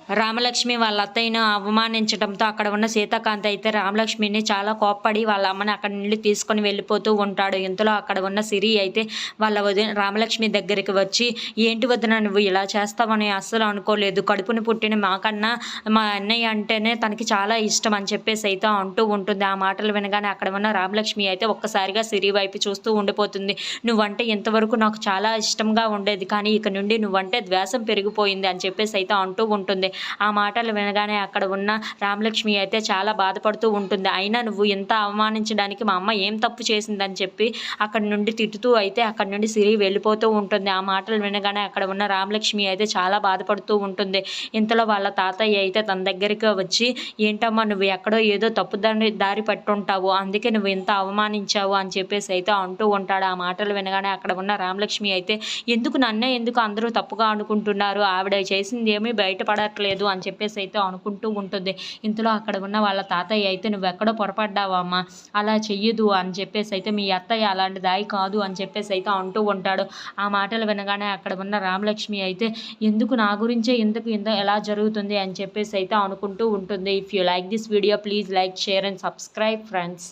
రామలక్ష్మి వాళ్ళ అత్తయ్యను అవమానించడంతో అక్కడ ఉన్న సీతాకాంత్ అయితే రామలక్ష్మిని చాలా కోప్పడి వాళ్ళ అమ్మని అక్కడి నుండి తీసుకొని వెళ్ళిపోతూ ఉంటాడు. ఇంతలో అక్కడ ఉన్న సిరి అయితే వాళ్ళ వదిన రామలక్ష్మి దగ్గరికి వచ్చి, ఏంటి వదిన నువ్వు ఇలా చేస్తావని అస్సలు అనుకోలేదు. కడుపున పుట్టిన మాకన్నా మా అన్నయ్య అంటేనే తనకి చాలా ఇష్టం అని చెప్పేసి అయితే అంటూ ఉంటుంది. ఆ మాటలు వినగానే అక్కడ ఉన్న రామలక్ష్మి అయితే ఒక్కసారిగా సిరి వైపు చూస్తూ ఉండిపోతుంది. నువ్వంటే ఇంతవరకు నాకు చాలా ఇష్టంగా ఉండేది, కానీ ఇక నుండి నువ్వంటే ద్వేషం పెరిగిపోయింది అని చెప్పేసి అయితే అంటూ ఉంటుంది. ఆ మాటలు వినగానే అక్కడ ఉన్న రామలక్ష్మి అయితే చాలా బాధపడుతూ ఉంటుంది. అయినా నువ్వు ఇంత అవమానించడానికి మా అమ్మ ఏం తప్పు చేసిందని చెప్పి అక్కడి నుండి తిట్టుతూ అయితే అక్కడి నుండి సిరి వెళ్ళిపోతూ ఉంటుంది. ఆ మాటలు వినగానే అక్కడ ఉన్న రామలక్ష్మి అయితే చాలా బాధపడుతూ ఉంటుంది. ఇంతలో వాళ్ళ తాతయ్య అయితే తన దగ్గరికి వచ్చి, ఏంటమ్మా నువ్వు ఎక్కడో ఏదో తప్పు దారి పట్టుంటావు, అందుకే నువ్వు ఇంత అవమానించావు అని చెప్పేసి అయితే అంటూ ఉంటాడు. ఆ మాటలు వినగానే అక్కడ ఉన్న రామలక్ష్మి అయితే, ఎందుకు అందరూ తప్పుగా అనుకుంటున్నారు, ఆవిడ చేసింది ఏమీ బయటపడట్లేదు అని చెప్పేసి అయితే అనుకుంటూ ఉంటుంది. ఇంతలో అక్కడ ఉన్న వాళ్ళ తాతయ్య అయితే, నువ్వెక్కడో పొరపడ్డావమ్మా, అలా చెయ్యదు అని చెప్పేసి అయితే, మీ అత్తయ్య అలాంటి దాయి కాదు అని చెప్పేసి అయితే అంటూ ఉంటాడు. ఆ మాటలు వినగానే అక్కడ ఉన్న రామలక్ష్మి అయితే, ఎందుకు నా గురించే ఎందుకు ఎలా జరుగుతుంది అని చెప్పేసి అయితే అనుకుంటూ ఉంటుంది. If you like this video please like, share and subscribe friends.